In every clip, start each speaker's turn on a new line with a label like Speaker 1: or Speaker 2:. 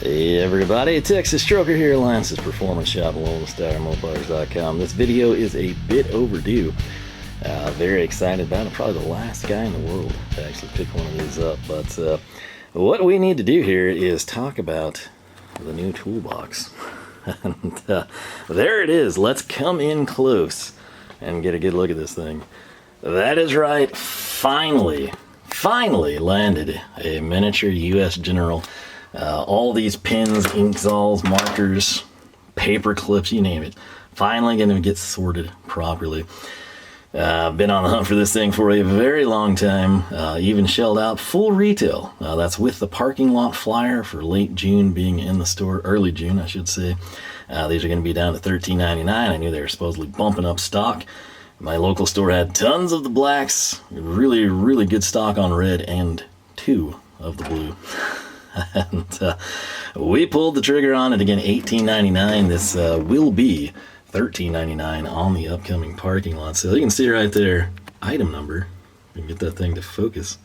Speaker 1: Hey everybody, Texas Stroker here, Nicest Performance Shop, Mopars.com. This video is a bit overdue. Very excited about it. Probably the last guy in the world to actually pick one of these up. But what we need to do here is talk about the new toolbox. And there it is. Let's come in close and get a good look at this thing. That is right. Finally landed a miniature US General. All these pins, inkzals, markers, paper clips, you name it. Finally going to get sorted properly. I've been on the hunt for this thing for a very long time. Even shelled out full retail. That's with the parking lot flyer for late June being in the store, early June I should say. These are going to be down to $13.99. I knew they were supposedly bumping up stock. My local store had tons of the blacks, really good stock on red, and 2 of the blue. And we pulled the trigger on it again. $18.99. This will be $13.99 on the upcoming parking lot. So you can see right there, item number. We can get that thing to focus.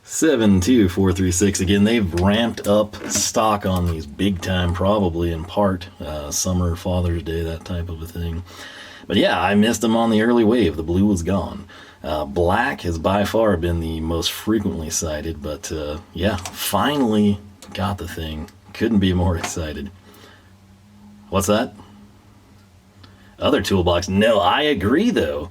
Speaker 1: 72436. Again, they've ramped up stock on these big time, probably in part summer, Father's Day, that type of a thing. But yeah, I missed them on the early wave. The blue was gone. Black has by far been the most frequently cited, but yeah, finally got the thing. Couldn't be more excited. What's that? Other toolbox. No, I agree though.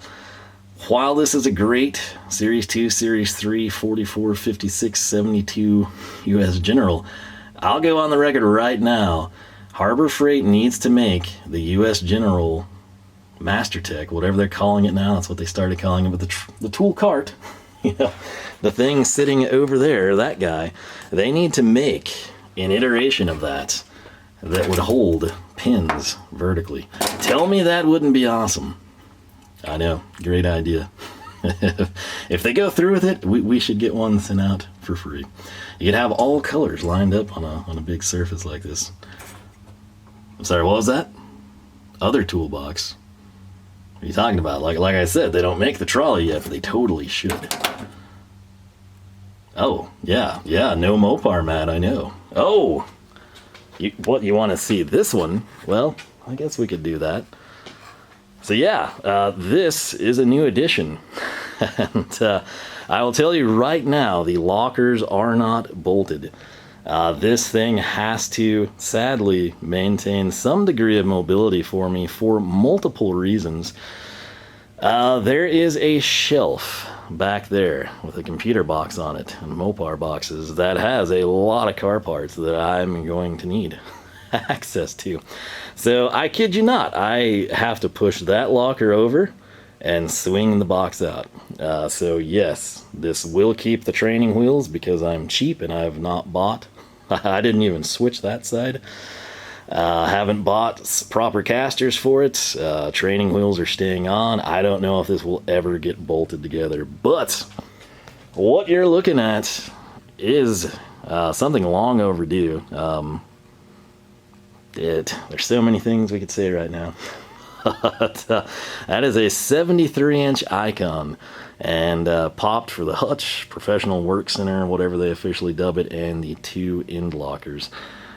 Speaker 1: While this is a great Series 2, Series 3, 44, 56, 72 US General, I'll go on the record right now. Harbor Freight needs to make the US General Master Tech, whatever they're calling it now. That's what they started calling it. But the tool cart, you know, the thing sitting over there, that guy, they need to make an iteration of that would hold pins vertically. Tell me that wouldn't be awesome. I know, great idea. If they go through with it, we should get one sent out for free. You could have all colors lined up on a big surface like this. I'm sorry, what was that? Other toolbox. What are you talking about? Like I said, they don't make the trolley yet, but they totally should. Oh, yeah, no Mopar mat, I know. Oh, you want to see this one? Well, I guess we could do that. So yeah, this is a new addition. And I will tell you right now, the lockers are not bolted. This thing has to, sadly, maintain some degree of mobility for me for multiple reasons. There is a shelf back there with a computer box on it and Mopar boxes that has a lot of car parts that I'm going to need access to. So I kid you not, I have to push that locker over and swing the box out. So yes, this will keep the training wheels because I'm cheap and I have not bought. I didn't even switch that side. Haven't bought proper casters for it. Training wheels are staying on. I don't know if this will ever get bolted together, but what you're looking at is something long overdue. There's so many things we could say right now. But, that is a 73-inch icon and popped for the Hutch Professional Work Center, whatever they officially dub it, and the 2 end lockers.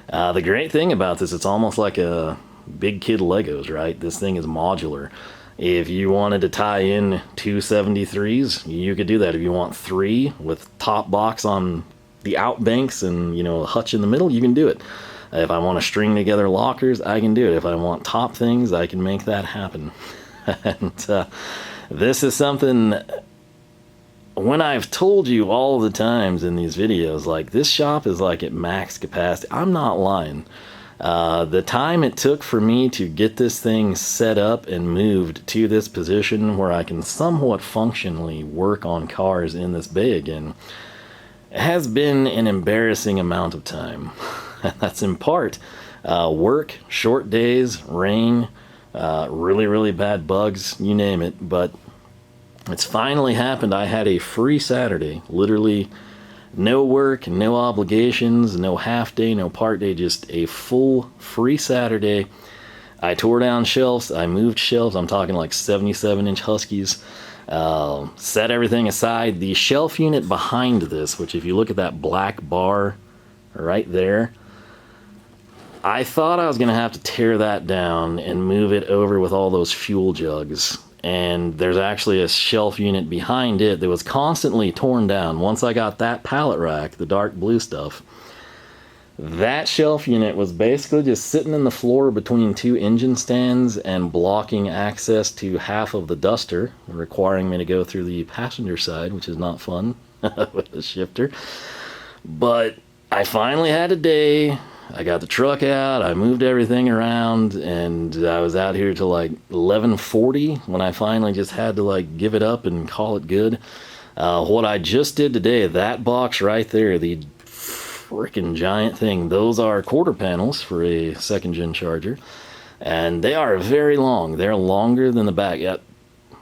Speaker 1: The great thing about this, it's almost like a big kid Legos, right? This thing is modular. If you wanted to tie in 2 73s, you could do that. If you want 3 with top box on the outbanks and, you know, a hutch in the middle, you can do it. If I want to string together lockers, I can do it. If I want top things, I can make that happen. And this is something, when I've told you all the times in these videos, like this shop is like at max capacity, I'm not lying. The time it took for me to get this thing set up and moved to this position where I can somewhat functionally work on cars in this bay again has been an embarrassing amount of time. And that's in part work, short days, rain, really bad bugs, you name it. But it's finally happened. I had a free Saturday, literally no work, no obligations, no half day, no part day, just a full free Saturday. I tore down shelves, I moved shelves, I'm talking like 77-inch Huskies, set everything aside. The shelf unit behind this, which if you look at that black bar right there, I thought I was going to have to tear that down and move it over with all those fuel jugs. And there's actually a shelf unit behind it that was constantly torn down. Once I got that pallet rack, the dark blue stuff, that shelf unit was basically just sitting in the floor between two engine stands and blocking access to half of the duster, requiring me to go through the passenger side, which is not fun with the shifter. But I finally had a day. I got the truck out, I moved everything around, and I was out here till like 11:40 when I finally just had to like give it up and call it good. What I just did today, that box right there, the freaking giant thing, those are quarter panels for a second gen Charger, and they are very long. They're longer than the back. Yep,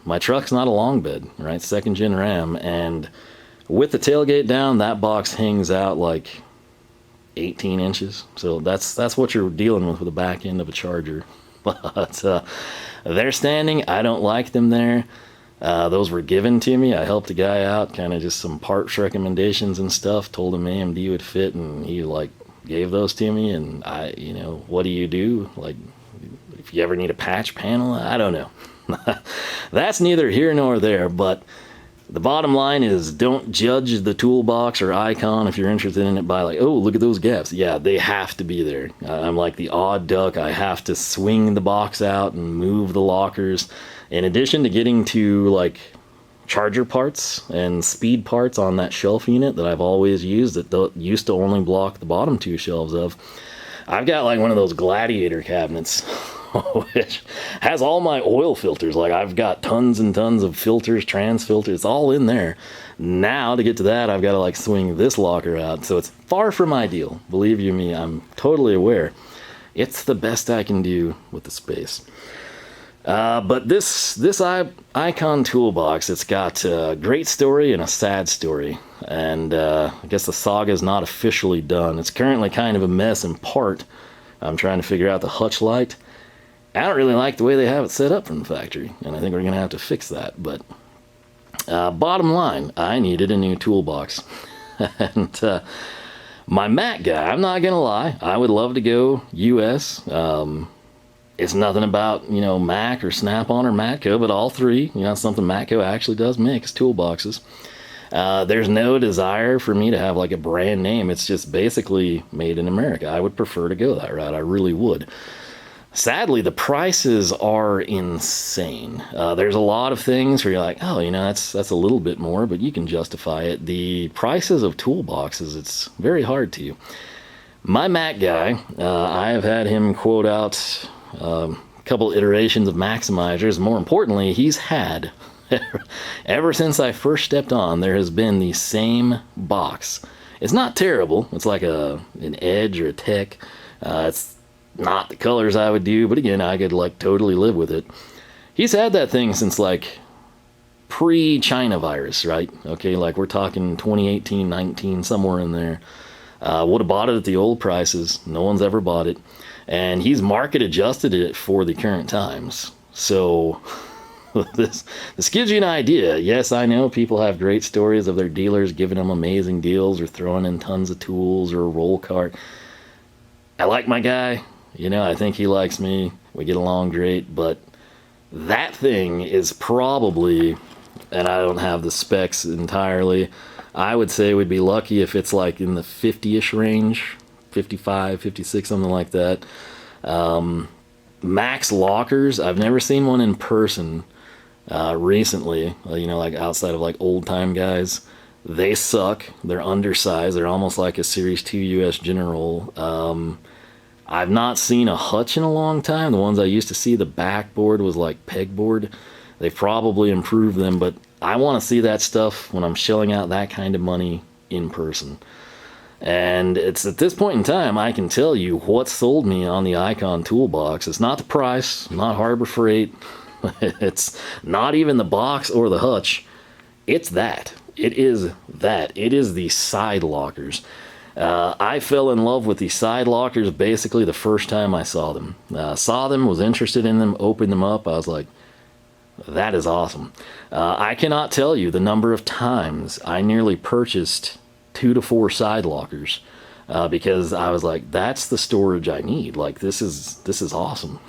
Speaker 1: my truck's not a long bed, right? Second gen Ram, and with the tailgate down, that box hangs out like 18 inches. So that's what you're dealing with the back end of a Charger. But they're standing. I don't like them there. Those were given to me. I helped a guy out, kind of just some parts recommendations and stuff. Told him AMD would fit, and he like gave those to me. And I, what do you do? Like, if you ever need a patch panel, I don't know. That's neither here nor there, but the bottom line is, don't judge the toolbox or icon if you're interested in it by like, oh, look at those gaps. Yeah, they have to be there. I'm like the odd duck. I have to swing the box out and move the lockers. In addition to getting to like Charger parts and speed parts on that shelf unit that I've always used that used to only block the bottom two shelves of, I've got like one of those Gladiator cabinets which has all my oil filters. Like, I've got tons and tons of filters, trans filters, it's all in there. Now to get to that, I've got to like swing this locker out. So it's far from ideal. Believe you me, I'm totally aware. It's the best I can do with the space. But this Icon toolbox, it's got a great story and a sad story. And I guess the saga is not officially done. It's currently kind of a mess in part. I'm trying to figure out the Hutch light. I don't really like the way they have it set up from the factory, and I think we're going to have to fix that. But bottom line, I needed a new toolbox. And my Mac guy, I'm not going to lie, I would love to go US. It's nothing about, Mac or Snap-on or Matco, but all three, it's something Matco actually does make, is toolboxes. There's no desire for me to have like a brand name. It's just basically made in America. I would prefer to go that route. I really would. Sadly, the prices are insane. There's a lot of things where you're like, oh, that's a little bit more, but you can justify it. The prices of toolboxes, it's very hard to. My Mac guy, I have had him quote out a couple iterations of maximizers. More importantly, he's had, ever since I first stepped on, there has been the same box. It's not terrible. It's like an Edge or a Tech. It's not the colors I would do, but again, I could like totally live with it. He's had that thing since like pre-China virus, right? Okay, like we're talking 2018, 19, somewhere in there. Would have bought it at the old prices. No one's ever bought it. And he's market adjusted it for the current times. So this gives you an idea. Yes, I know people have great stories of their dealers giving them amazing deals or throwing in tons of tools or a roll cart. I like my guy. I think he likes me. We get along great. But that thing is probably, and I don't have the specs entirely, I would say we'd be lucky if it's like in the 50-ish range, 55, 56, something like that. Max lockers, I've never seen one in person recently, like outside of like old time guys. They suck. They're undersized. They're almost like a Series 2 US General. I've not seen a Hutch in a long time. The ones I used to see, the backboard was like pegboard. They've probably improved them, but I want to see that stuff when I'm shelling out that kind of money in person. And it's at this point in time, I can tell you what sold me on the Icon toolbox. It's not the price, not Harbor Freight. It's not even the box or the Hutch. It's that. It is that. It is the side lockers. I fell in love with the side lockers basically the first time I saw them. Was interested in them, opened them up. I was like, that is awesome. I cannot tell you the number of times I nearly purchased 2 to 4 side lockers. because I was like, that's the storage I need. Like, this is awesome.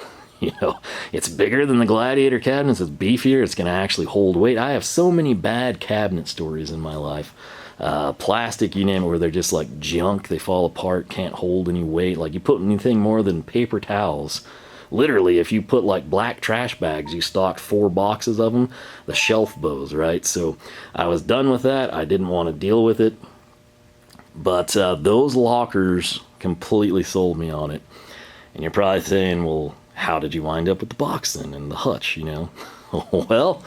Speaker 1: You know, it's bigger than the Gladiator cabinets. It's beefier. It's going to actually hold weight. I have so many bad cabinet stories in my life. Plastic, you name it, where they're just like junk. They fall apart, can't hold any weight. Like, you put anything more than paper towels. Literally, if you put like black trash bags, you stocked 4 boxes of them, the shelf bows, right? So I was done with that. I didn't want to deal with it. But those lockers completely sold me on it. And you're probably saying, well, how did you wind up with the box then and the hutch, you know? Well,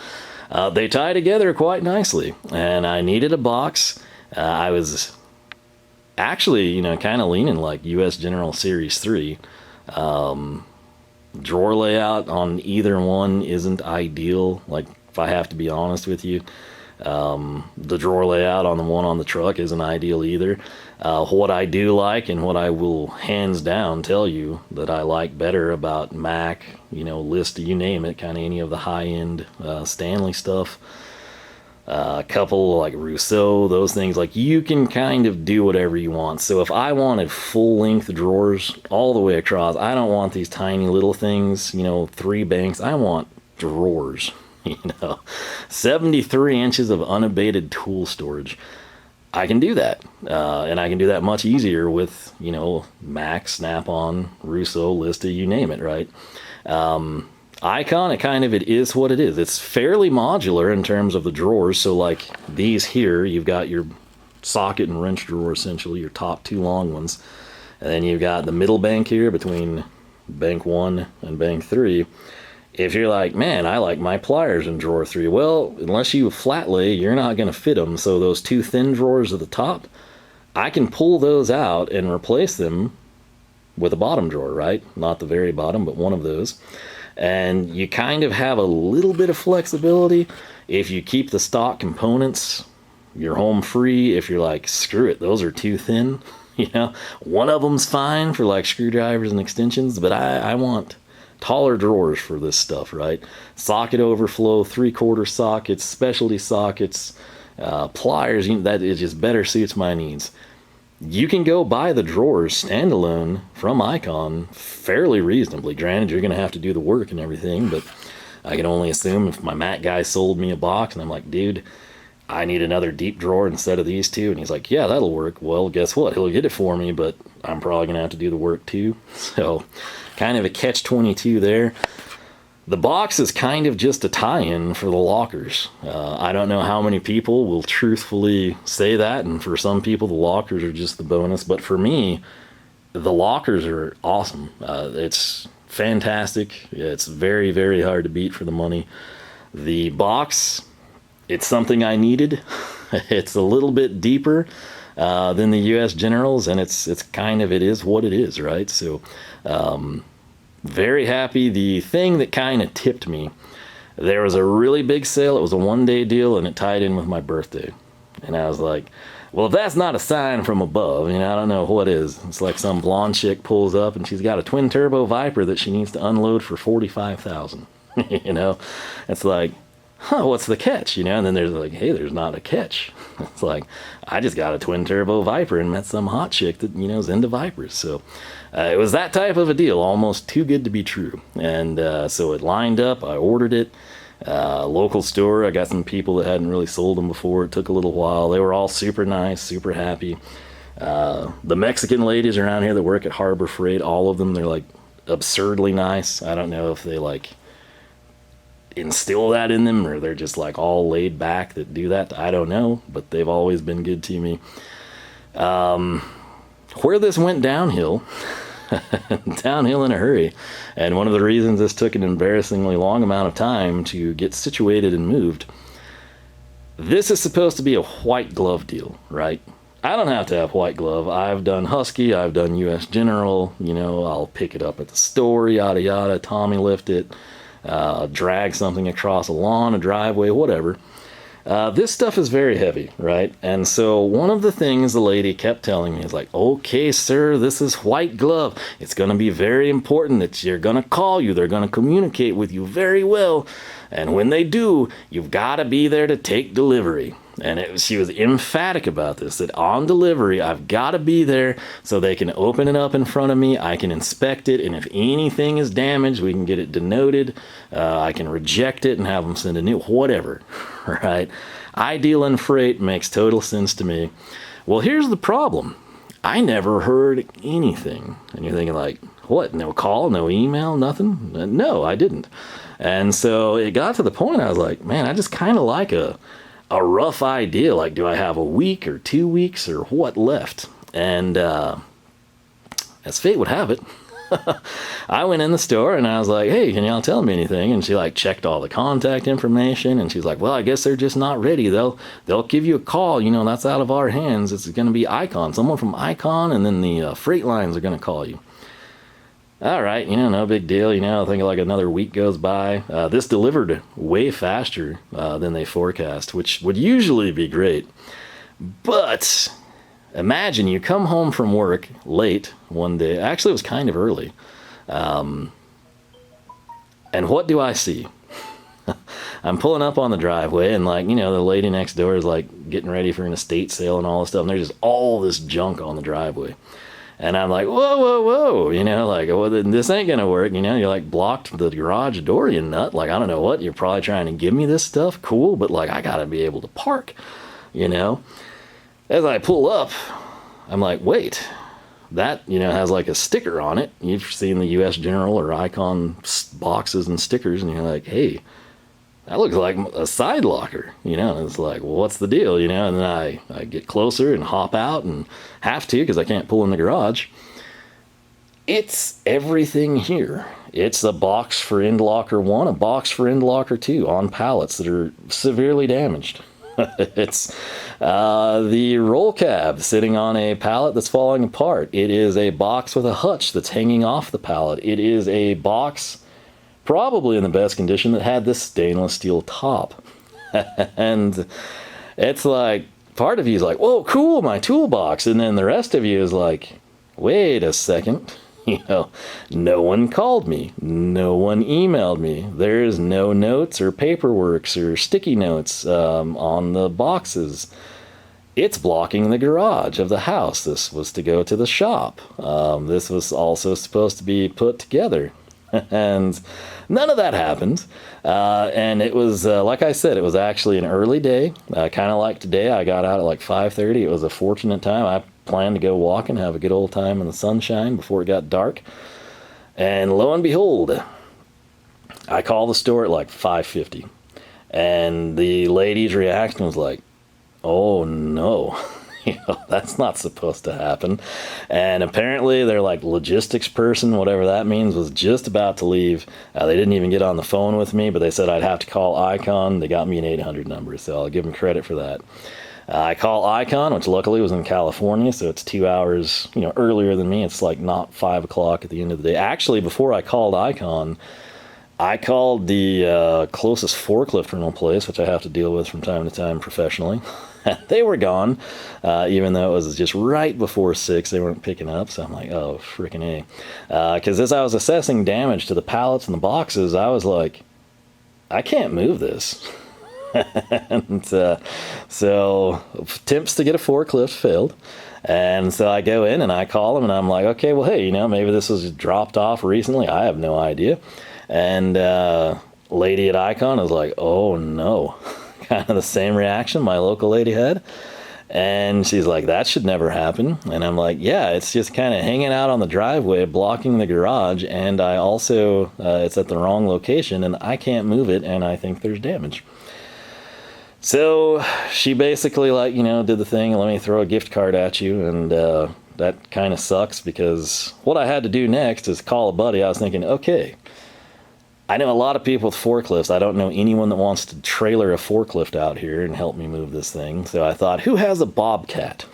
Speaker 1: they tie together quite nicely. And I needed a box. I was actually, you know, kind of leaning like US General Series 3. Drawer layout on either one isn't ideal. Like, if I have to be honest with you, the drawer layout on the one on the truck isn't ideal either. What I do like, and what I will hands down tell you that I like better about Mac, you know, list, you name it, kind of any of the high-end Stanley stuff, a couple like Rousseau, those things, like, you can kind of do whatever you want. So if I wanted full-length drawers all the way across, I don't want these tiny little things, you know, 3 banks. I want drawers. You know, 73 inches of unabated tool storage. I can do that. And I can do that much easier with, you know, Mac, Snap-on, Rousseau, Lista, you name it, right? Icon, it is what it is. It's fairly modular in terms of the drawers. So like these here, you've got your socket and wrench drawer, essentially, your top 2 long ones. And then you've got the middle bank here between bank 1 and bank 3. If you're like, man, I like my pliers in drawer 3, well, unless you flat lay, you're not going to fit them. So those 2 thin drawers at the top, I can pull those out and replace them with a bottom drawer, right? Not the very bottom, but one of those. And you kind of have a little bit of flexibility. If you keep the stock components, you're home free. If you're like, screw it, those are too thin, you know, one of them's fine for like screwdrivers and extensions, but I want taller drawers for this stuff, right? Socket overflow, 3/4 sockets, specialty sockets, pliers, you know, that it just better suits my needs. You can go buy the drawers standalone from Icon fairly reasonably. Granted, you're going to have to do the work and everything, but I can only assume if my Mac guy sold me a box and I'm like, dude, I need another deep drawer instead of these 2. And he's like, yeah, that'll work. Well, guess what? He'll get it for me, but I'm probably going to have to do the work too. So kind of a catch-22 there. The box is kind of just a tie-in for the lockers. I don't know how many people will truthfully say that, and for some people the lockers are just the bonus, but for me, the lockers are awesome. It's fantastic. It's very, very hard to beat for the money. The box, it's something I needed. It's a little bit deeper than the US Generals, and it's kind of, it is what it is, right? So very happy. The thing that kind of tipped me, there was a really big sale. It was a 1-day deal, and it tied in with my birthday. And I was like, well, if that's not a sign from above, you know, I don't know what is. It's like some blonde chick pulls up, and she's got a twin turbo Viper that she needs to unload for $45,000. You know, it's like, huh, what's the catch? You know, and then there's like, hey, there's not a catch. It's like, I just got a twin turbo Viper and met some hot chick that, you know, is into Vipers. So it was that type of a deal, almost too good to be true. And so it lined up. I ordered it. Local store. I got some people that hadn't really sold them before. It took a little while. They were all super nice, super happy. The Mexican ladies around here that work at Harbor Freight, all of them, they're like absurdly nice. I don't know if they like instill that in them or they're just like all laid back that do that. I don't know, but they've always been good to me. Where this went downhill, downhill in a hurry, and one of the reasons this took an embarrassingly long amount of time to get situated and moved, this is supposed to be a white glove deal, right? I don't have to have white glove. I've done Husky, I've done US General, you know, I'll pick it up at the store, yada yada, Tommy lift it, drag something across a lawn, a driveway, whatever. This stuff is very heavy, right? And so one of the things the lady kept telling me is like, okay, sir, this is white glove. It's going to be very important that you're going to call you. They're going to communicate with you very well. And when they do, you've got to be there to take delivery. And she was emphatic about this, that on delivery, I've got to be there so they can open it up in front of me. I can inspect it. And if anything is damaged, we can get it denoted. I can reject it and have them send a new, whatever, right? I deal in freight, makes total sense to me. Well, here's the problem. I never heard anything. And you're thinking like, what? No call, no email, nothing? No, I didn't. And so it got to the point I was like, man, I just kind of like a rough idea. Like, do I have a week or 2 weeks or what left? And as fate would have it, I went in the store and I was like, hey, can y'all tell me anything? And she like checked all the contact information and she's like, well, I guess they're just not ready. They'll give you a call. You know, that's out of our hands. It's going to be Icon, someone from Icon, and then the freight lines are going to call you. All right, you know, no big deal. You know, I think like another week goes by. This delivered way faster than they forecast, which would usually be great. But imagine you come home from work late one day. Actually, it was kind of early. And what do I see? I'm pulling up on the driveway and like, you know, the lady next door is like getting ready for an estate sale and all this stuff. And there's just all this junk on the driveway. And I'm like, whoa, whoa, whoa, you know, like, well, this ain't going to work. You know, you like blocked the garage door, you nut. Like, I don't know what, you're probably trying to give me this stuff. Cool. But like, I got to be able to park, you know. As I pull up, I'm like, wait, that, you know, has like a sticker on it. You've seen the US General or Icon boxes and stickers. And you're like, hey, that looks like a side locker, you know. And it's like, well, what's the deal, you know? And then I get closer and hop out and have to because I can't pull in the garage. It's everything here. It's a box for end locker 1, a box for end locker 2 on pallets that are severely damaged. It's the roll cab sitting on a pallet that's falling apart. It is a box with a hutch that's hanging off the pallet. It is a box probably in the best condition that had this stainless steel top. And it's like, part of you is like, whoa, cool, my toolbox. And then the rest of you is like, wait a second. You know, no one called me. No one emailed me. There's no notes or paperwork or sticky notes on the boxes. It's blocking the garage of the house. This was to go to the shop. This was also supposed to be put together. And none of that happened. And it was, like I said, it was actually an early day. Kind of like today, I got out at like 5:30. It was a fortunate time. I planned to go walking, have a good old time in the sunshine before it got dark. And lo and behold, I called the store at like 5:50. And the lady's reaction was like, oh no. You know, that's not supposed to happen. And apparently their like logistics person, whatever that means, was just about to leave. They didn't even get on the phone with me, but they said I'd have to call Icon. They got me an 800 number, so I'll give them credit for that. I call Icon, which luckily was in California, so it's 2 hours, you know, earlier than me. It's like not 5 o'clock at the end of the day. Actually, before I called Icon, I called the closest forklift rental place, which I have to deal with from time to time professionally. They were gone, even though it was just right before 6. They weren't picking up, so I'm like, oh, freaking A. Because as I was assessing damage to the pallets and the boxes, I was like, I can't move this. And so attempts to get a forklift failed. And so I go in and I call them and I'm like, okay, well, hey, you know, maybe this was dropped off recently. I have no idea. And lady at Icon is like, oh no. Kind of the same reaction my local lady had. And she's like, that should never happen. And I'm like, yeah, it's just kind of hanging out on the driveway, blocking the garage. And I also, it's at the wrong location and I can't move it. And I think there's damage. So she basically like, you know, did the thing, let me throw a gift card at you. And that kind of sucks because what I had to do next is call a buddy. I was thinking, okay, I know a lot of people with forklifts. I don't know anyone that wants to trailer a forklift out here and help me move this thing. So I thought, who has a Bobcat?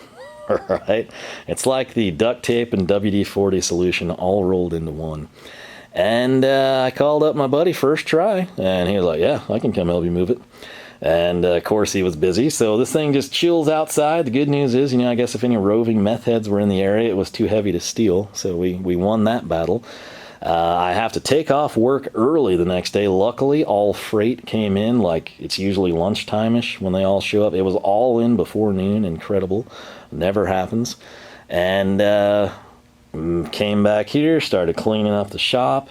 Speaker 1: Right? It's like the duct tape and WD-40 solution all rolled into one. And I called up my buddy first try, and he was like, yeah, I can come help you move it. And of course he was busy, so this thing just chills outside. The good news is, you know, I guess if any roving meth heads were in the area, it was too heavy to steal, so we won that battle. I have to take off work early the next day. Luckily, all freight came in, like it's usually lunchtime-ish when they all show up. It was all in before noon. Incredible. Never happens. And came back here, started cleaning up the shop.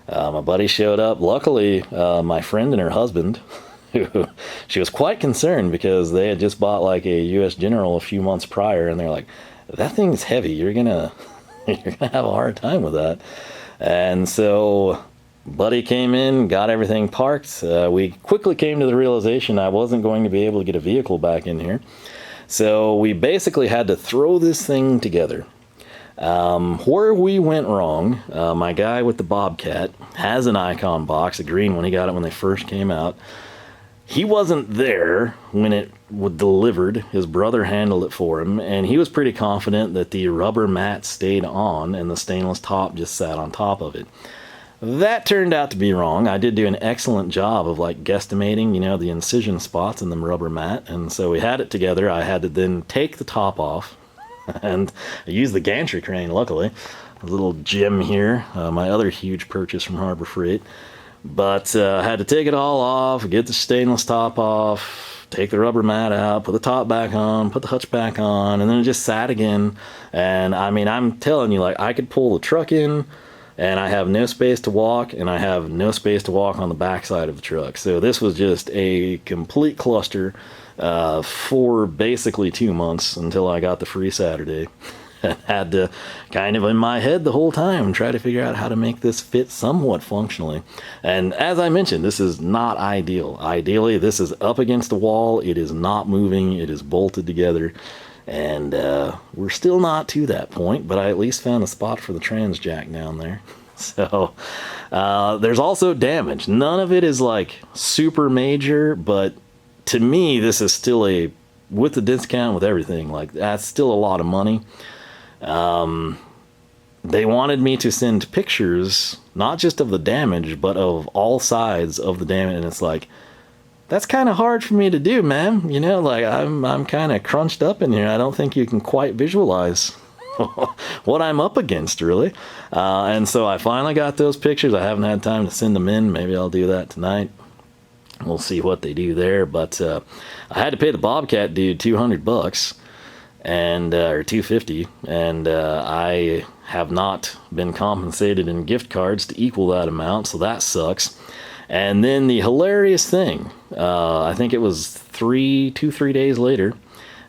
Speaker 1: My buddy showed up. Luckily, my friend and her husband, who she was quite concerned because they had just bought like a US General a few months prior, and they're like, that thing's heavy. You're gonna have a hard time with that. And so buddy came in, got everything parked. We quickly came to the realization I wasn't going to be able to get a vehicle back in here. So we basically had to throw this thing together. Where we went wrong, my guy with the Bobcat has an Icon box, a green one. He got it when they first came out. He wasn't there when it was delivered. His brother handled it for him, and he was pretty confident that the rubber mat stayed on and the stainless top just sat on top of it. That turned out to be wrong. I did do an excellent job of like guesstimating, the incision spots in the rubber mat, and so we had it together. I had to then take the top off, and I used the gantry crane, luckily. A little gem here, my other huge purchase from Harbor Freight. But I had to take it all off, get the stainless top off, take the rubber mat out, put the top back on, put the hutch back on, and then it just sat again. And I mean, I'm telling you, like, I could pull the truck in, and I have no space to walk, and I have no space to walk on the backside of the truck. So this was just a complete cluster for basically 2 months until I got the free Saturday. Had to kind of in my head the whole time try to figure out how to make this fit somewhat functionally. And as I mentioned, this is not ideal. Ideally, this is up against the wall. It is not moving. It is bolted together. And we're still not to that point, but I at least found a spot for the trans jack down there. So there's also damage. None of it is like super major, but to me, this is still with the discount, with everything, like that's still a lot of money. They wanted me to send pictures, not just of the damage, but of all sides of the damage. And it's like, that's kind of hard for me to do, man. Like I'm kind of crunched up in here. I don't think you can quite visualize what I'm up against, really. And so I finally got those pictures. I haven't had time to send them in. Maybe I'll do that tonight. We'll see what they do there. But I had to pay the Bobcat dude $200. And or $250, and I have not been compensated in gift cards to equal that amount, so that sucks. And then the hilarious thing, I think it was 3 days later.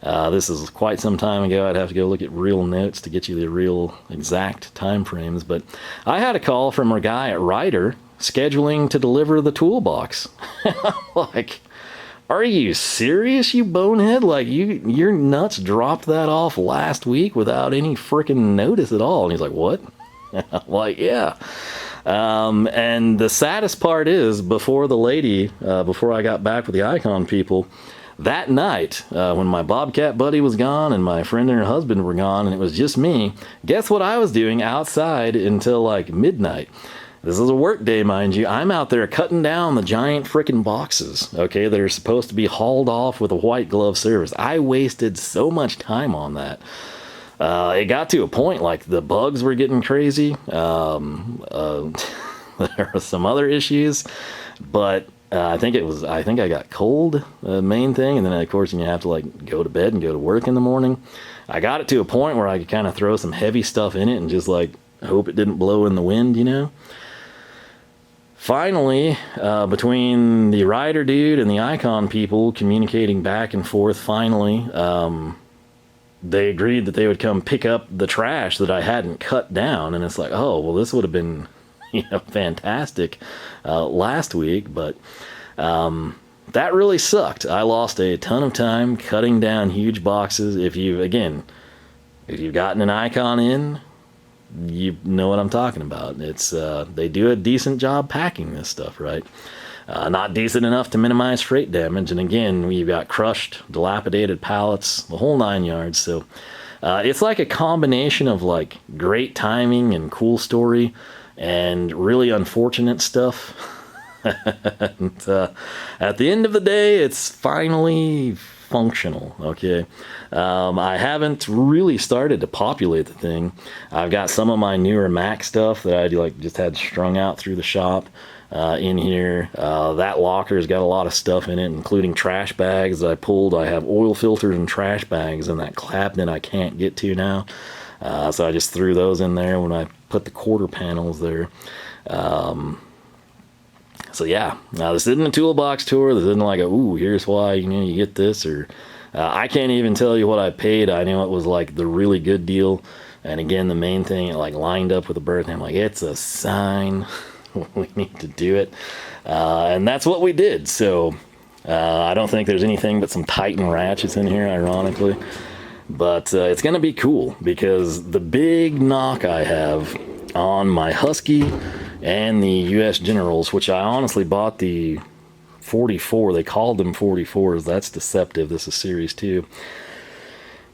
Speaker 1: This is quite some time ago. I'd have to go look at real notes to get you the real exact time frames, but I had a call from our guy at Ryder scheduling to deliver the toolbox. Like, are you serious, you bonehead? Like, your nuts dropped that off last week without any freaking notice at all. And he's like, what? Like, yeah. And the saddest part is, before I got back with the Icon people, that night, when my Bobcat buddy was gone and my friend and her husband were gone and it was just me, guess what I was doing outside until like midnight? This is a work day, mind you. I'm out there cutting down the giant frickin' boxes, okay, that are supposed to be hauled off with a white glove service. I wasted so much time on that. It got to a point, like, the bugs were getting crazy. There were some other issues, but I think I got cold, the main thing, and then, of course, you have to, like, go to bed and go to work in the morning. I got it to a point where I could kind of throw some heavy stuff in it and just, like, hope it didn't blow in the wind, Finally, between the Ryder dude and the Icon people communicating back and forth, finally, they agreed that they would come pick up the trash that I hadn't cut down. And it's like, oh, well, this would have been fantastic last week. But that really sucked. I lost a ton of time cutting down huge boxes. If you've gotten an Icon in, you know what I'm talking about. It's they do a decent job packing this stuff, right? Not decent enough to minimize freight damage, and again, we've got crushed, dilapidated pallets, the whole 9 yards. So it's like a combination of like great timing and cool story and really unfortunate stuff. And at the end of the day, it's finally functional. Okay, I haven't really started to populate the thing. I've got some of my newer Mac stuff that I like just had strung out through the shop in here. That locker's got a lot of stuff in it, including trash bags that I pulled. I have oil filters and trash bags in that cabinet I can't get to now, so I just threw those in there when I put the quarter panels there. So yeah, now this isn't a toolbox tour. This isn't like a, ooh, here's why, you know, you get this, or I can't even tell you what I paid. I know it was like the really good deal. And again, the main thing, it like lined up with the birthday. I'm like, it's a sign. We need to do it. And that's what we did. So I don't think there's anything but some Titan ratchets in here, ironically. But it's going to be cool, because the big knock I have on my Husky and the US Generals, which I honestly bought the 44. They called them 44s. That's deceptive. This is Series 2.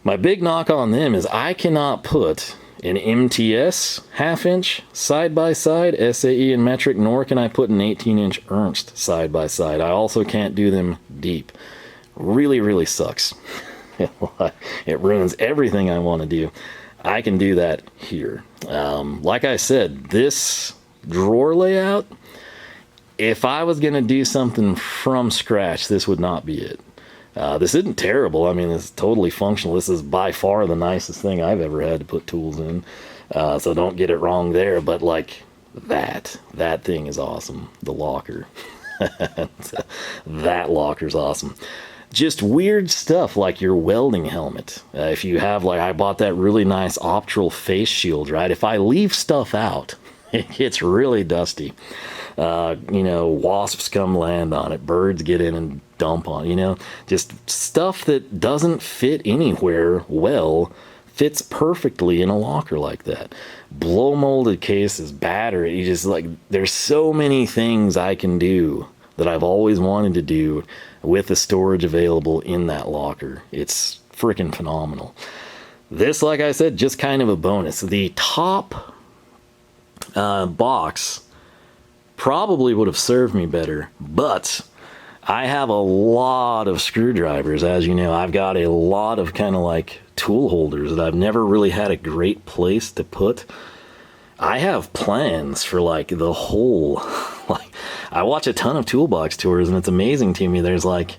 Speaker 1: My big knock on them is I cannot put an MTS half-inch side-by-side, SAE and metric, nor can I put an 18-inch Ernst side-by-side. I also can't do them deep. Really, really sucks. It ruins everything I want to do. I can do that here. Like I said, this drawer layout, if I was going to do something from scratch, this would not be it. This isn't terrible. I mean, it's totally functional. This is by far the nicest thing I've ever had to put tools in. So don't get it wrong there. But like that thing is awesome. The locker. That locker's awesome. Just weird stuff like your welding helmet. If you have, like, I bought that really nice Optral face shield, right? If I leave stuff out, it gets really dusty. You know, wasps come land on it, birds get in and dump on it, you know, just stuff that doesn't fit anywhere well fits perfectly in a locker like that. Blow molded cases, battery, you just like, there's so many things I can do that I've always wanted to do with the storage available in that locker. It's freaking phenomenal. This, like I said, just kind of a bonus. The top box probably would have served me better, but I have a lot of screwdrivers. As you know, I've got a lot of kind of like tool holders that I've never really had a great place to put. I have plans for like the whole, like, I watch a ton of toolbox tours, and it's amazing to me. There's like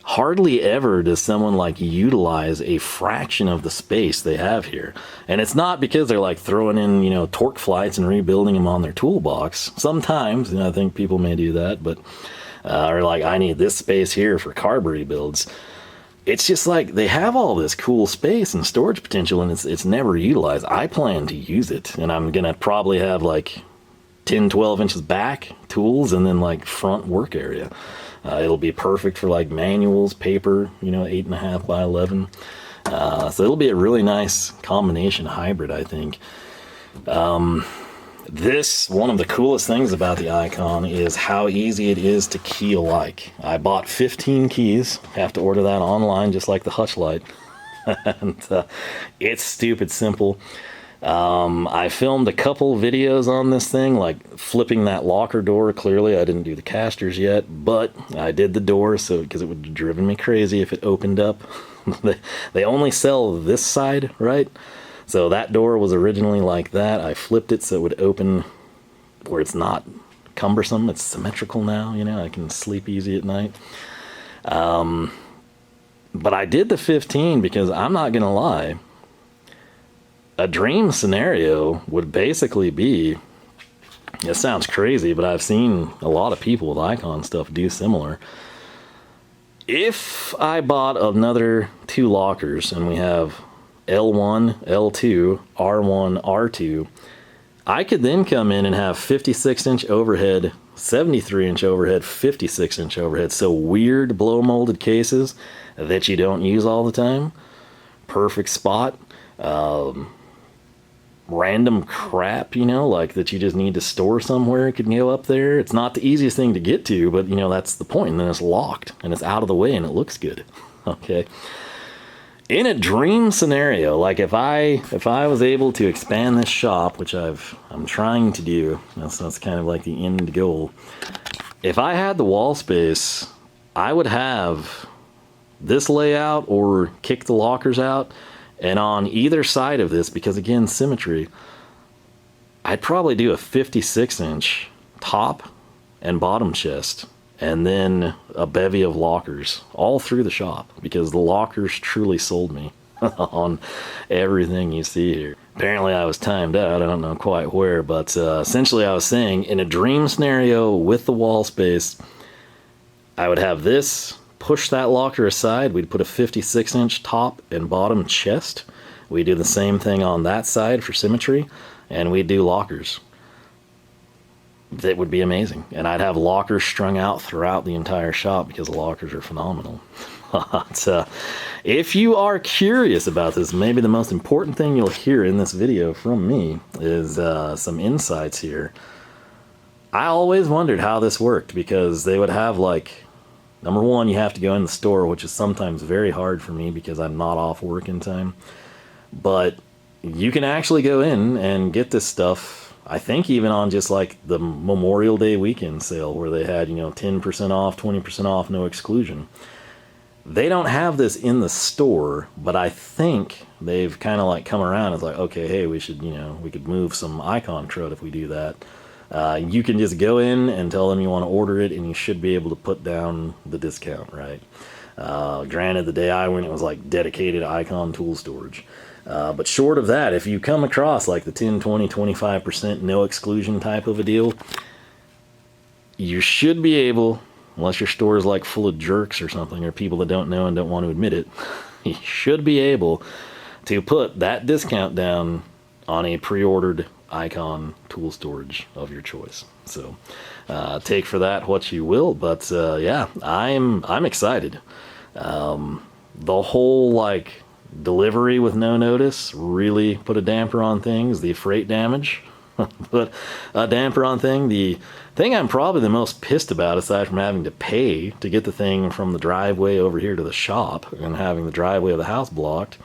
Speaker 1: hardly ever does someone like utilize a fraction of the space they have here. And it's not because they're like throwing in, you know, torque flights and rebuilding them on their toolbox. Sometimes, you know, I think people may do that, but or like, I need this space here for carb rebuilds. It's just like they have all this cool space and storage potential, and it's never utilized. I plan to use it, and I'm gonna probably have like 10-12 inches back tools and then like front work area. It'll be perfect for like manuals, paper, you know, 8.5 by 11. So it'll be a really nice combination hybrid, I think. This, one of the coolest things about the Icon is how easy it is to key alike. I bought 15 keys. Have to order that online, just like the Hutch light. And it's stupid simple. I filmed a couple videos on this thing, like flipping that locker door. Clearly, I didn't do the casters yet, but I did the door, so because it would have driven me crazy if it opened up. They only sell this side, right? So that door was originally like that. I flipped it so it would open where it's not cumbersome. It's symmetrical now, you know, I can sleep easy at night. But I did the 15 because I'm not gonna lie, a dream scenario would basically be, it sounds crazy, but I've seen a lot of people with Icon stuff do similar. If I bought another 2 lockers and we have L1, L2, R1, R2, I could then come in and have 56-inch overhead, 73-inch overhead, 56-inch overhead. So weird blow molded cases that you don't use all the time. Perfect spot. Random crap, you know, like that you just need to store somewhere, it could go up there. It's not the easiest thing to get to, but you know, that's the point. And then it's locked and it's out of the way and it looks good. Okay. In a dream scenario, like if I was able to expand this shop, which I'm trying to do, that's kind of like the end goal. If I had the wall space, I would have this layout or kick the lockers out. And on either side of this, because again, symmetry, I'd probably do a 56-inch top and bottom chest, and then a bevy of lockers all through the shop, because the lockers truly sold me on everything you see here. Apparently I was timed out, I don't know quite where, but essentially I was saying, in a dream scenario with the wall space, I would have this, push that locker aside, we'd put a 56-inch top and bottom chest. We do the same thing on that side for symmetry, and we'd do lockers. That would be amazing. And I'd have lockers strung out throughout the entire shop, because the lockers are phenomenal. But if you are curious about this, maybe the most important thing you'll hear in this video from me is some insights here. I always wondered how this worked, because they would have, like, number one, you have to go in the store, which is sometimes very hard for me because I'm not off work in time. But you can actually go in and get this stuff, I think even on just like the Memorial Day weekend sale, where they had, 10% off, 20% off, no exclusion. They don't have this in the store, but I think they've kind of like come around. It's like, okay, hey, we should, we could move some icon crud if we do that. You can just go in and tell them you want to order it, and you should be able to put down the discount, right? Granted, the day I went, it was like dedicated icon tool storage. But short of that, if you come across like the 10, 20, 25% no exclusion type of a deal, you should be able, unless your store is like full of jerks or something, or people that don't know and don't want to admit it, you should be able to put that discount down on a pre-ordered icon tool storage of your choice. So take for that what you will, but yeah, I'm excited. The whole like delivery with no notice really put a damper on things. The freight damage put a damper on thing. The thing I'm probably the most pissed about, aside from having to pay to get the thing from the driveway over here to the shop and having the driveway of the house blocked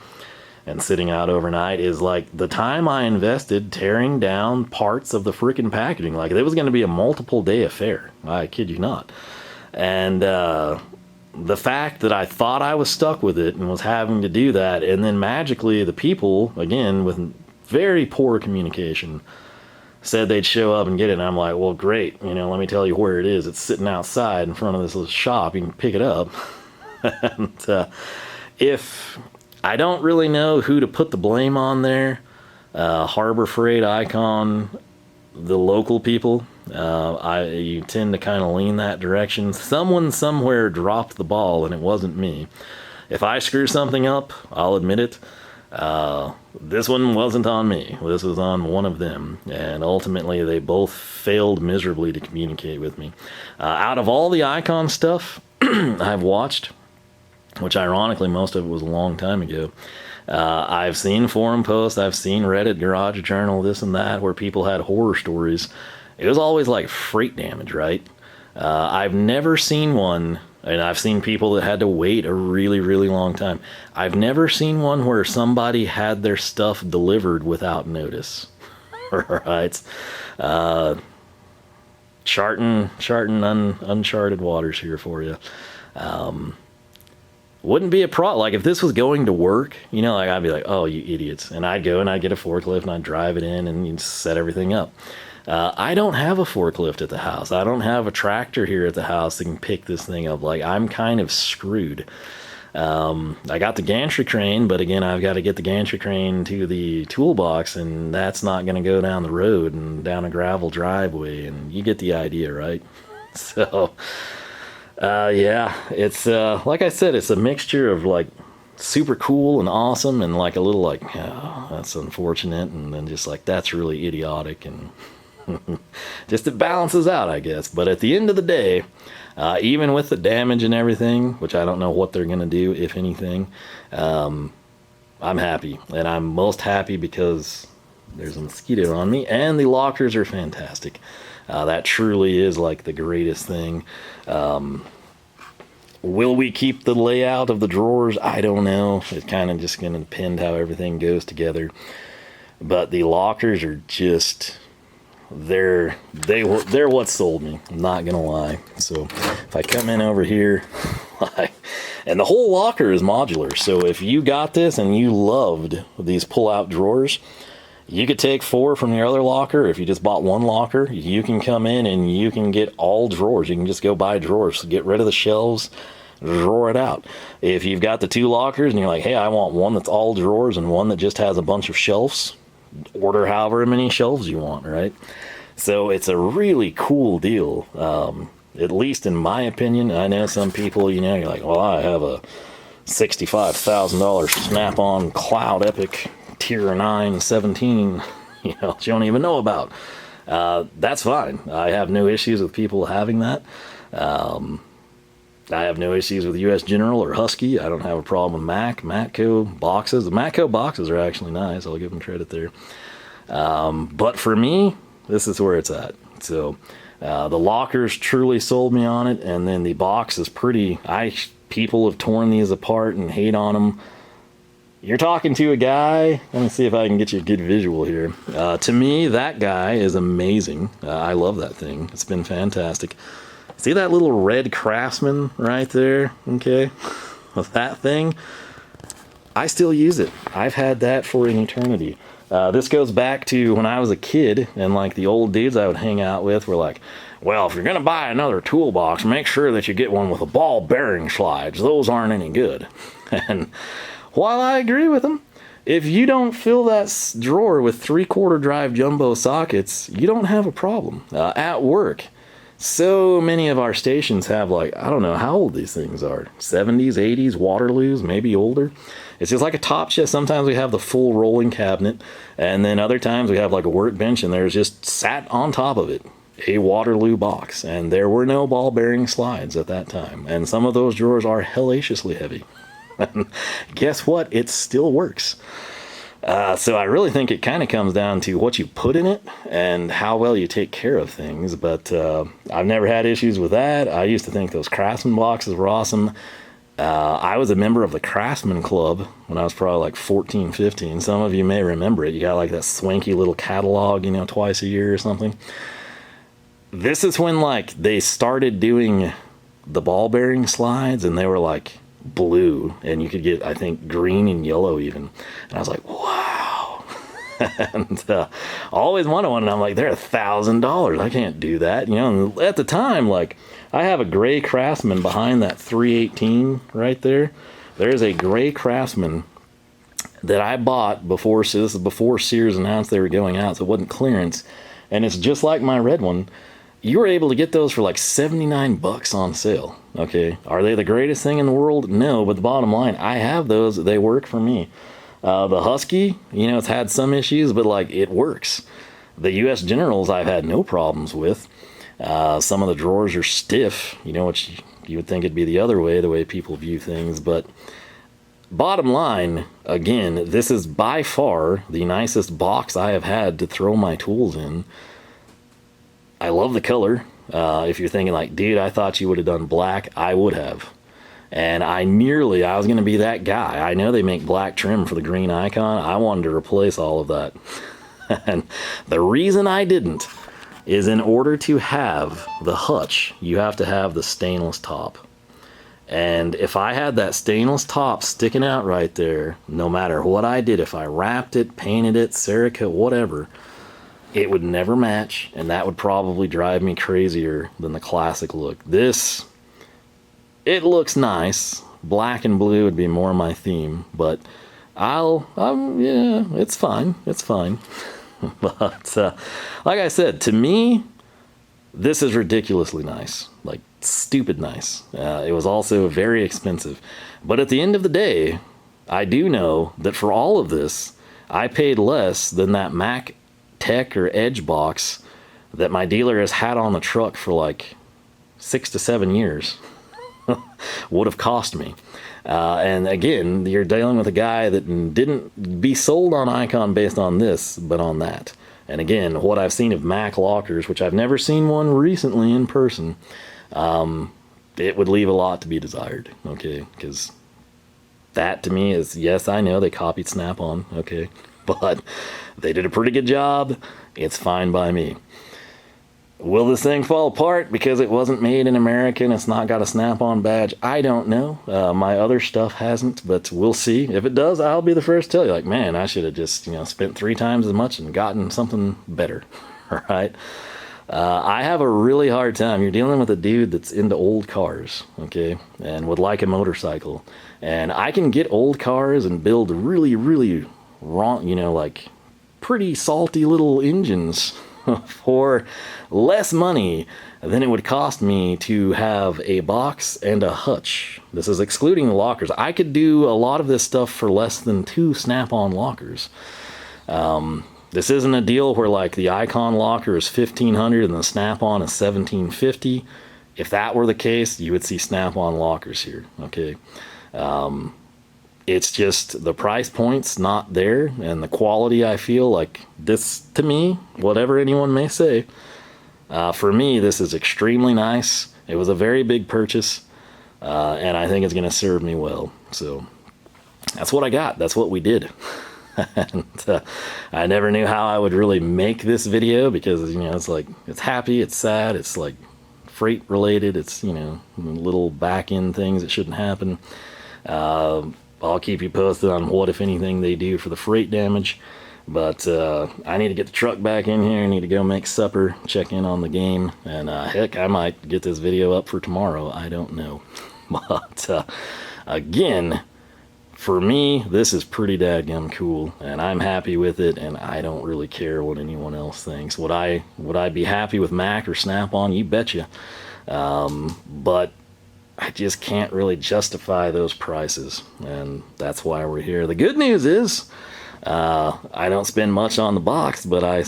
Speaker 1: and sitting out overnight, is like the time I invested tearing down parts of the freaking packaging. Like, it was going to be a multiple day affair, I kid you not. And the fact that I thought I was stuck with it and was having to do that, and then magically the people, again with very poor communication, said they'd show up and get it. And I'm like, well, great, let me tell you where it is. It's sitting outside in front of this little shop. You can pick it up. And if I don't really know who to put the blame on there, Harbor Freight, Icon, the local people, you tend to kind of lean that direction. Someone somewhere dropped the ball, and it wasn't me. If I screw something up, I'll admit it. This one wasn't on me. This was on one of them, and ultimately they both failed miserably to communicate with me. Out of all the Icon stuff I've watched, which ironically most of it was a long time ago, I've seen forum posts, I've seen Reddit, Garage Journal, this and that, where people had horror stories. It was always like freight damage, right? I've never seen one, and I've seen people that had to wait a really, really long time. I've never seen one where somebody had their stuff delivered without notice. Right? Charting uncharted waters here for you. Wouldn't be a problem. Like, if this was going to work, like, I'd be like, oh, you idiots. And I'd go and I'd get a forklift and I'd drive it in and you'd set everything up. I don't have a forklift at the house. I don't have a tractor here at the house that can pick this thing up. Like, I'm kind of screwed. I got the gantry crane, but again, I've got to get the gantry crane to the toolbox, and that's not going to go down the road and down a gravel driveway, and you get the idea, right? So, yeah, it's, like I said, it's a mixture of, like, super cool and awesome, and, like, a little, like, oh, that's unfortunate, and then just, like, that's really idiotic, and just it balances out, I guess. But at the end of the day, even with the damage and everything, which I don't know what they're going to do, if anything, I'm happy. And I'm most happy because there's a mosquito on me, and the lockers are fantastic. That truly is like the greatest thing. Will we keep the layout of the drawers? I don't know. It's kind of just going to depend how everything goes together. But the lockers are just... they're what sold me, I'm not gonna lie. So if I come in over here And the whole locker is modular. So if you got this and you loved these pull-out drawers, you could take 4 from your other locker. If you just bought 1 locker, you can come in and you can get all drawers. You can just go buy drawers. Get rid of the shelves, drawer it out. If you've got the 2 lockers and you're like, hey, I want one that's all drawers and one that just has a bunch of shelves, order however many shelves you want, right? So it's a really cool deal. At least in my opinion. I know some people, you know, you're like, well, I have a $65,000 Snap-on Cloud Epic Tier 9 17, you know, that you don't even know about. That's fine. I have no issues with people having that. I have no issues with US General or Husky. I don't have a problem with Matco boxes. The Matco boxes are actually nice. I'll give them credit there. But for me, this is where it's at. So the lockers truly sold me on it, and then the box is pretty. People have torn these apart and hate on them. You're talking to a guy. Let me see if I can get you a good visual here. To me, that guy is amazing. I love that thing. It's been fantastic. See that little red Craftsman right there? Okay, that thing, I still use it. I've had that for an eternity. This goes back to when I was a kid, and like the old dudes I would hang out with were like, well, if you're gonna buy another toolbox, make sure that you get one with a ball bearing slides. Those aren't any good. And while I agree with them, if you don't fill that drawer with 3/4 drive jumbo sockets, you don't have a problem. At work, so many of our stations have, like, I don't know how old these things are, 70s, 80s, Waterloos, maybe older. It's just like a top shelf. Sometimes we have the full rolling cabinet, and then other times we have like a workbench and there's just sat on top of it a Waterloo box, and there were no ball bearing slides at that time. And some of those drawers are hellaciously heavy. Guess what? It still works. So I really think it kind of comes down to what you put in it and how well you take care of things. But I've never had issues with that. I used to think those Craftsman boxes were awesome. I was a member of the Craftsman Club when I was probably like 14, 15. Some of you may remember it. You got like that swanky little catalog, you know, twice a year or something. This is when like they started doing the ball bearing slides, and they were like blue, and you could get, I think, green and yellow even. And I was like, wow. And I always wanted one, and I'm like, they're $1,000. I can't do that, you know. And at the time, like, I have a gray Craftsman behind that 318 right there. There's a gray Craftsman that I bought before, so this is before Sears announced they were going out, so it wasn't clearance. And it's just like my red one. You were able to get those for like $79 on sale. Okay, are they the greatest thing in the world? No, but the bottom line, I have those. They work for me. The Husky, you know, it's had some issues, but like it works. The US Generals I've had no problems with. Some of the drawers are stiff, you know, which you would think it'd be the other way, the way people view things. But bottom line, again, this is by far the nicest box I have had to throw my tools in. I love the color. If you're thinking like, dude, I thought you would have done black, I would have. And I was going to be that guy. I know they make black trim for the green icon. I wanted to replace all of that. And the reason I didn't is in order to have the Hutch, you have to have the stainless top. And if I had that stainless top sticking out right there, no matter what I did, if I wrapped it, painted it, Cerakote, whatever, it would never match, and that would probably drive me crazier than the classic look. This, it looks nice. Black and blue would be more my theme, but yeah, it's fine. It's fine. But like I said, to me, this is ridiculously nice, like stupid nice. It was also very expensive, but at the end of the day, I do know that for all of this, I paid less than that Mac Tech or Edge box that my dealer has had on the truck for like 6 to 7 years would have cost me. And again, you're dealing with a guy that didn't be sold on Icon based on this, but on that. And again, what I've seen of Mac lockers, which I've never seen one recently in person, it would leave a lot to be desired, okay? Because that to me is, yes, I know they copied Snap-on, okay? But they did a pretty good job. It's fine by me. Will this thing fall apart because it wasn't made in America and it's not got a snap-on badge? I don't know. My other stuff hasn't, but we'll see. If it does, I'll be the first to tell you, like, man, I should have just, spent 3 times as much and gotten something better. All right. I have a really hard time. You're dealing with a dude that's into old cars, okay, and would like a motorcycle. And I can get old cars and build really, really wrong, like pretty salty little engines for less money than it would cost me to have a box and a hutch. This is excluding the lockers. I could do a lot of this stuff for less than 2 snap-on lockers. This isn't a deal where like the Icon locker is $1,500 and the snap-on is $1,750. If that were the case, you would see snap-on lockers here, okay? It's just the price point's not there, and the quality, I feel like this, to me, whatever anyone may say, for me, this is extremely nice. It was a very big purchase, and I think it's going to serve me well. So that's what I got. That's what we did. And I never knew how I would really make this video because, it's like, it's happy, it's sad, it's like freight related, it's, little back end things that shouldn't happen. I'll keep you posted on what, if anything, they do for the freight damage. But I need to get the truck back in here. I need to go make supper, check in on the game. And heck, I might get this video up for tomorrow. I don't know. But again, for me, this is pretty dadgum cool. And I'm happy with it. And I don't really care what anyone else thinks. Would I be happy with Mac or Snap-on? You betcha. But I just can't really justify those prices, and that's why we're here. The good news is I don't spend much on the box, but I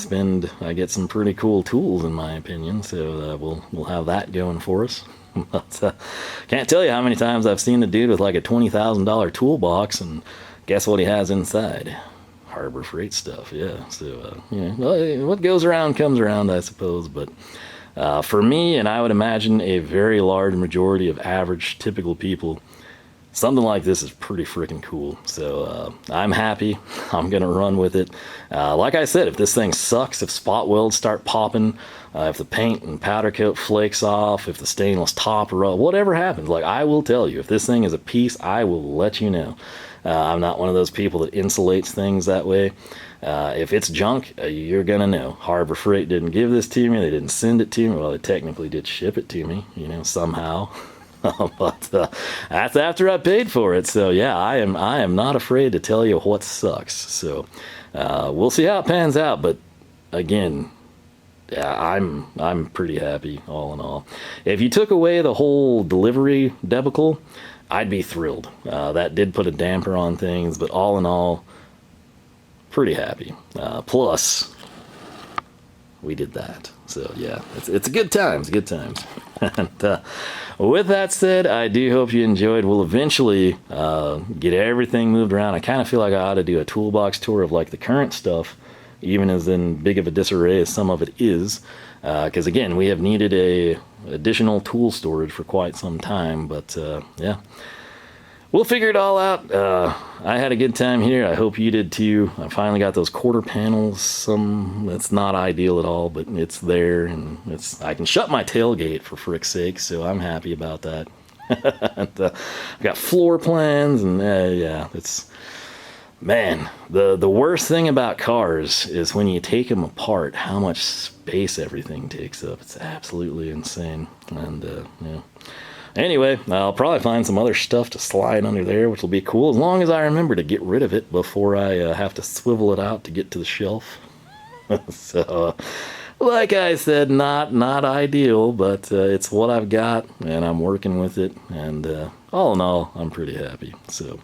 Speaker 1: get some pretty cool tools in my opinion, so we'll have that going for us. But can't tell you how many times I've seen the dude with like a $20,000 toolbox, and guess what he has inside? Harbor Freight stuff. Yeah, so what goes around comes around, I suppose. But for me, and I would imagine a very large majority of average, typical people, something like this is pretty freaking cool. So I'm happy. I'm going to run with it. Like I said, if this thing sucks, if spot welds start popping, if the paint and powder coat flakes off, if the stainless top whatever happens, like I will tell you. If this thing is a piece, I will let you know. I'm not one of those people that insulates things that way. If it's junk, you're gonna know. Harbor Freight didn't give this to me. They didn't send it to me. Well, they technically did ship it to me, somehow. But that's after I paid for it. So yeah, I am not afraid to tell you what sucks. So we'll see how it pans out. But again, yeah, I'm pretty happy all in all. If you took away the whole delivery debacle, I'd be thrilled. That did put a damper on things, but all in all, pretty happy. Plus, we did that. So yeah, it's good times, good times. And with that said, I do hope you enjoyed. We'll eventually get everything moved around. I kind of feel like I ought to do a toolbox tour of like the current stuff, even as in big of a disarray as some of it is. Because again, we have needed a additional tool storage for quite some time. But yeah, we'll figure it all out. I had a good time here. I hope you did too. I finally got those quarter panels. That's not ideal at all, but it's there, and I can shut my tailgate for frick's sake, so I'm happy about that. And, I've got floor plans, and yeah, man, the worst thing about cars is when you take them apart, how much space everything takes up. It's absolutely insane. And yeah. Anyway, I'll probably find some other stuff to slide under there, which will be cool, as long as I remember to get rid of it before I have to swivel it out to get to the shelf. So, like I said, not ideal, but it's what I've got, and I'm working with it, and all in all, I'm pretty happy. So,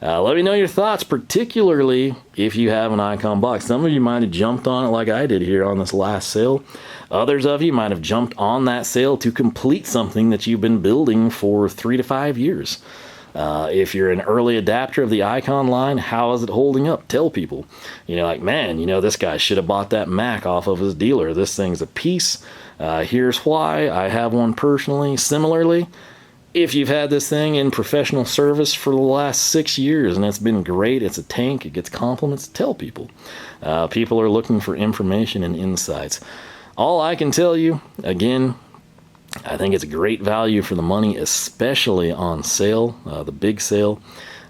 Speaker 1: let me know your thoughts, particularly if you have an Icon box. Some of you might have jumped on it like I did here on this last sale. Others of you might have jumped on that sale to complete something that you've been building for 3 to 5 years. If you're an early adapter of the Icon line, how is it holding up? Tell people. Like, man, this guy should have bought that Mac off of his dealer. This thing's a piece. Here's why. I have one personally. Similarly, if you've had this thing in professional service for the last 6 years and it's been great, it's a tank, it gets compliments, tell people. People are looking for information and insights. all I can tell you, again, I think it's a great value for the money, especially on sale, the big sale.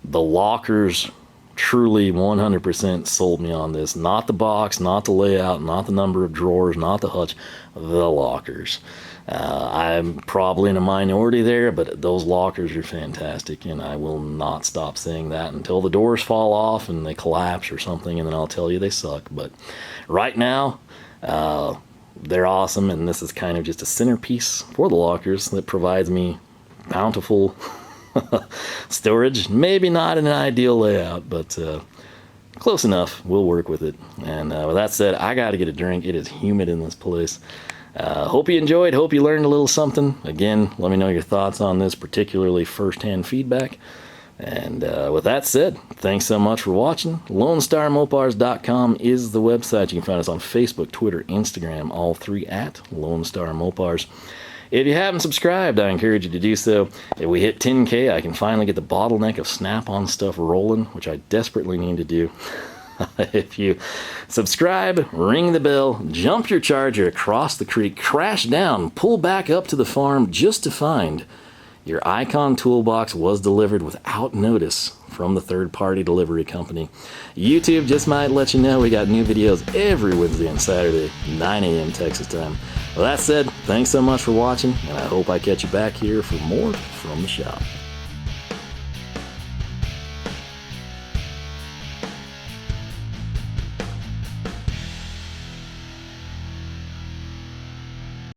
Speaker 1: The lockers truly 100% sold me on this. Not the box, not the layout, not the number of drawers, not the hutch, the lockers. I'm probably in a minority there, but those lockers are fantastic, and I will not stop saying that until the doors fall off and they collapse or something, and then I'll tell you they suck. But right now, they're awesome, and this is kind of just a centerpiece for the lockers that provides me bountiful storage. Maybe not in an ideal layout, but close enough. We'll work with it. And with that said, I got to get a drink. It is humid in this place. Hope you enjoyed. Hope you learned a little something. Again, let me know your thoughts on this, particularly first-hand feedback. And with that said, thanks so much for watching. LoneStarMopars.com is the website. You can find us on Facebook, Twitter, Instagram, all three at Lone Star Mopars. If you haven't subscribed, I encourage you to do so. If we hit 10K, I can finally get the bottleneck of snap-on stuff rolling, which I desperately need to do. If you subscribe, ring the bell, jump your Charger across the creek, crash down, pull back up to the farm just to find your Icon toolbox was delivered without notice from the third-party delivery company. YouTube just might let you know we got new videos every Wednesday and Saturday, 9 a.m. Texas time. Well, that said, thanks so much for watching, and I hope I catch you back here for more from the shop.